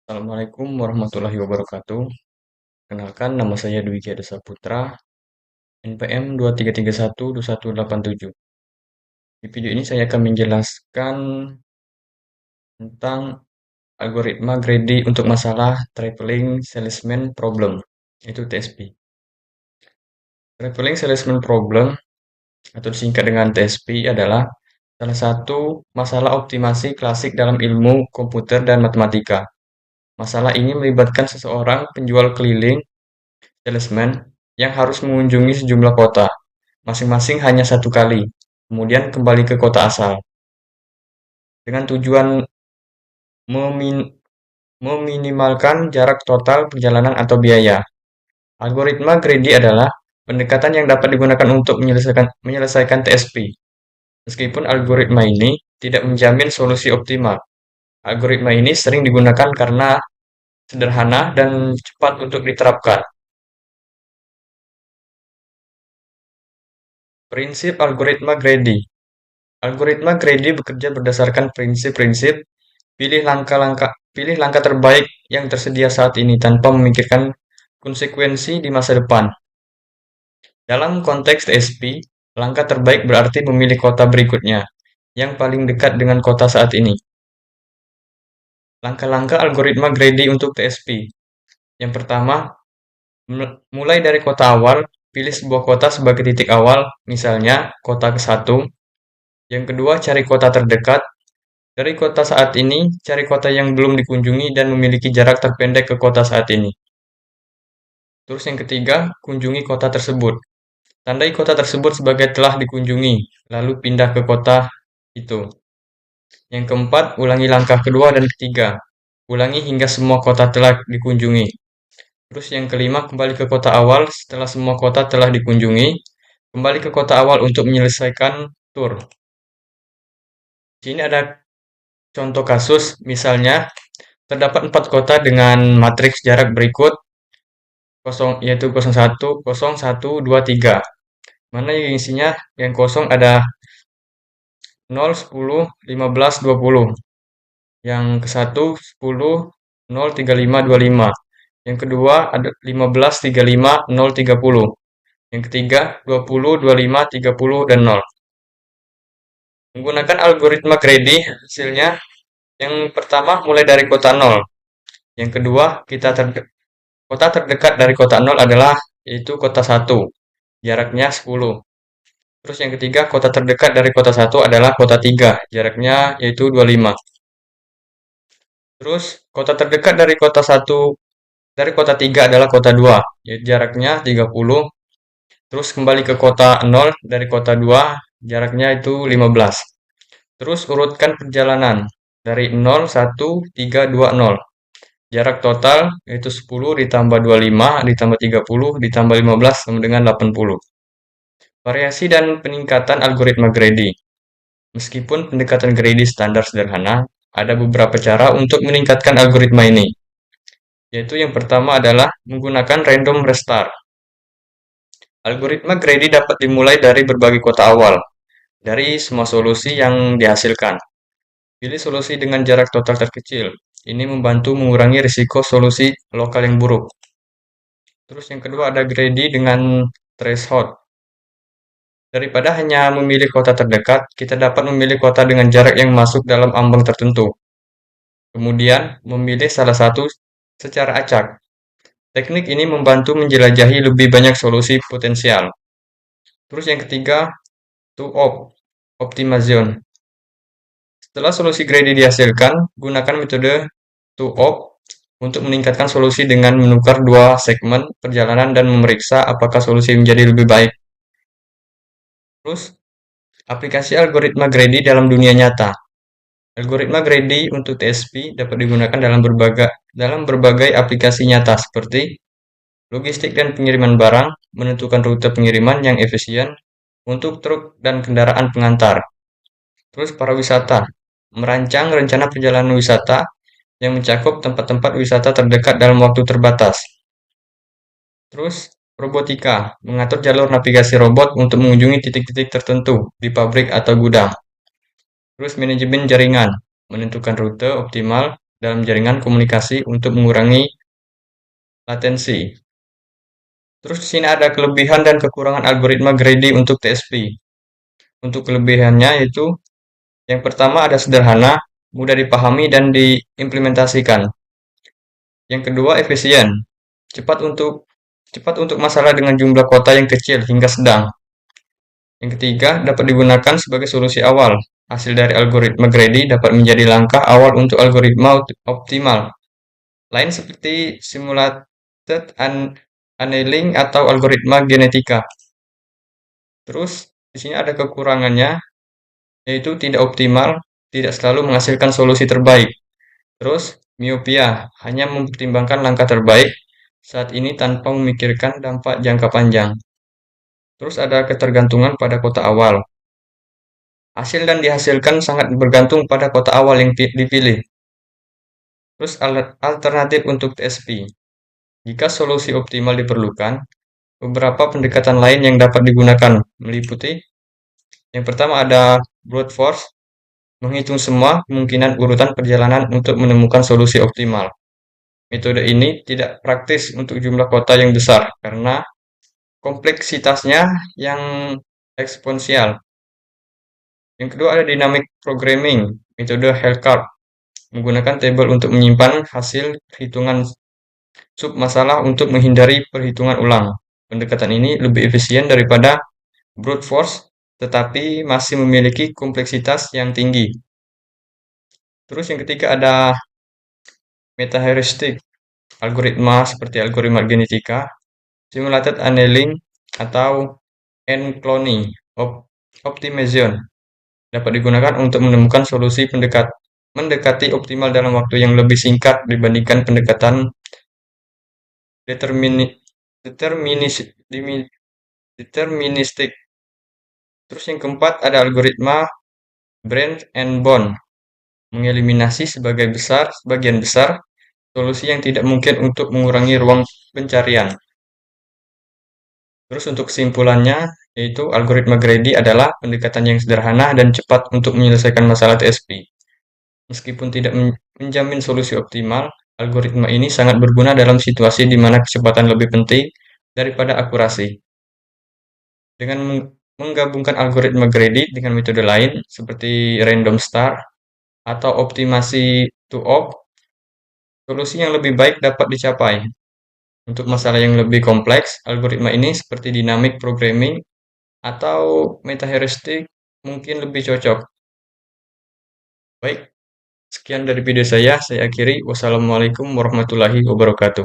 Assalamualaikum warahmatullahi wabarakatuh. Kenalkan, nama saya Dwi Kia Desa Putra, NPM 23312187. Di video ini saya akan menjelaskan tentang algoritma Grady untuk masalah Traveling Salesman Problem, itu TSP. Traveling Salesman Problem, atau disingkat dengan TSP, adalah salah satu masalah optimasi klasik dalam ilmu komputer dan matematika. Masalah ini melibatkan seseorang penjual keliling salesman yang harus mengunjungi sejumlah kota, masing-masing hanya satu kali, kemudian kembali ke kota asal, dengan tujuan memin- meminimalkan jarak total perjalanan atau biaya. Algoritma Grady adalah pendekatan yang dapat digunakan untuk menyelesaikan TSP. Meskipun algoritma ini tidak menjamin solusi optimal, algoritma ini sering digunakan karena sederhana dan cepat untuk diterapkan. Prinsip algoritma Grady. Algoritma Grady bekerja berdasarkan prinsip-prinsip pilih langkah terbaik yang tersedia saat ini tanpa memikirkan konsekuensi di masa depan. Dalam konteks TSP, langkah terbaik berarti memilih kota berikutnya, yang paling dekat dengan kota saat ini. Langkah-langkah algoritma Grady untuk TSP. Yang pertama, mulai dari kota awal, pilih sebuah kota sebagai titik awal, misalnya kota ke-1. Yang kedua, cari kota terdekat. Dari kota saat ini, cari kota yang belum dikunjungi dan memiliki jarak terpendek ke kota saat ini. Terus yang ketiga, kunjungi kota tersebut. Tandai kota tersebut sebagai telah dikunjungi, lalu pindah ke kota itu. Yang keempat, ulangi langkah kedua dan ketiga. Ulangi hingga semua kota telah dikunjungi. Terus yang kelima, kembali ke kota awal setelah semua kota telah dikunjungi. Kembali ke kota awal untuk menyelesaikan tur. Di sini ada contoh kasus, misalnya terdapat 4 kota dengan matriks jarak berikut, yaitu 01, 01, 2, 3. Mana yang isinya yang kosong ada 0, 10, 15, 20. Yang ke-1, 10, 0, 35, 25. Yang kedua ada 15, 35, 0, 30. Yang ketiga 20, 25, 30, dan 0. Menggunakan algoritma Grady, hasilnya yang pertama mulai dari kota 0. Yang kedua, kota terdekat dari kota 0 adalah yaitu kota 1. Jaraknya 10. Terus yang ketiga, kota terdekat dari kota 1 adalah kota 3. Jaraknya yaitu 25. Terus kota terdekat dari kota 3 adalah kota 2, yaitu jaraknya 30. Terus kembali ke kota 0 dari kota 2, jaraknya itu 15. Terus urutkan perjalanan dari 0, 1, 3, 2, 0. Jarak total yaitu 10 ditambah 25 ditambah 30 ditambah 15 sama dengan 80. Variasi dan peningkatan algoritma Grady. Meskipun pendekatan Grady standar sederhana, ada beberapa cara untuk meningkatkan algoritma ini. Yaitu yang pertama adalah menggunakan random restart. Algoritma Grady dapat dimulai dari berbagai kota awal, dari semua solusi yang dihasilkan. Pilih solusi dengan jarak total terkecil. Ini membantu mengurangi risiko solusi lokal yang buruk. Terus yang kedua ada Grady dengan threshold. Daripada hanya memilih kota terdekat, kita dapat memilih kota dengan jarak yang masuk dalam ambang tertentu. Kemudian, memilih salah satu secara acak. Teknik ini membantu menjelajahi lebih banyak solusi potensial. Terus yang ketiga, optimization. Setelah solusi Grady dihasilkan, gunakan metode to-op untuk meningkatkan solusi dengan menukar dua segmen perjalanan dan memeriksa apakah solusi menjadi lebih baik. Terus, aplikasi algoritma Grady dalam dunia nyata. Algoritma Grady untuk TSP dapat digunakan dalam berbagai aplikasi nyata seperti logistik dan pengiriman barang, menentukan rute pengiriman yang efisien untuk truk dan kendaraan pengantar. Terus pariwisata, merancang rencana perjalanan wisata yang mencakup tempat-tempat wisata terdekat dalam waktu terbatas. Terus robotika, mengatur jalur navigasi robot untuk mengunjungi titik-titik tertentu di pabrik atau gudang. Terus manajemen jaringan, menentukan rute optimal dalam jaringan komunikasi untuk mengurangi latensi. Terus di sini ada kelebihan dan kekurangan algoritma greedy untuk TSP. Untuk kelebihannya yaitu yang pertama ada sederhana, mudah dipahami dan diimplementasikan. Yang kedua efisien, cepat untuk cepat untuk masalah dengan jumlah kota yang kecil hingga sedang. Yang ketiga, dapat digunakan sebagai solusi awal. Hasil dari algoritma greedy dapat menjadi langkah awal untuk algoritma optimal. Lain seperti simulated annealing atau algoritma genetika. Terus di sini ada kekurangannya, yaitu tidak optimal, tidak selalu menghasilkan solusi terbaik. Terus miopia, hanya mempertimbangkan langkah terbaik saat ini tanpa memikirkan dampak jangka panjang. Terus ada ketergantungan pada kota awal. Hasil dan dihasilkan sangat bergantung pada kota awal yang dipilih. Terus alternatif untuk TSP. Jika solusi optimal diperlukan, beberapa pendekatan lain yang dapat digunakan meliputi yang pertama ada brute force, menghitung semua kemungkinan urutan perjalanan untuk menemukan solusi optimal. Metode ini tidak praktis untuk jumlah kota yang besar karena kompleksitasnya yang eksponensial. Yang kedua ada dynamic programming, metode Helkart, menggunakan table untuk menyimpan hasil perhitungan sub masalah untuk menghindari perhitungan ulang. Pendekatan ini lebih efisien daripada brute force, tetapi masih memiliki kompleksitas yang tinggi. Terus yang ketiga ada metaheuristic, algoritma seperti algoritma genetika, simulated annealing, atau n-cloning optimization dapat digunakan untuk menemukan solusi mendekati optimal dalam waktu yang lebih singkat dibandingkan pendekatan deterministik. Terus yang keempat ada algoritma Brand and Bond, mengeliminasi sebagian besar solusi yang tidak mungkin untuk mengurangi ruang pencarian. Terus untuk kesimpulannya, yaitu algoritma greedy adalah pendekatan yang sederhana dan cepat untuk menyelesaikan masalah TSP. Meskipun tidak menjamin solusi optimal, algoritma ini sangat berguna dalam situasi di mana kecepatan lebih penting daripada akurasi. Dengan menggabungkan algoritma greedy dengan metode lain seperti random star atau optimasi to op, solusi yang lebih baik dapat dicapai. Untuk masalah yang lebih kompleks, algoritma ini seperti dynamic programming atau metaheuristic mungkin lebih cocok. Baik, sekian dari video saya akhiri. Wassalamualaikum warahmatullahi wabarakatuh.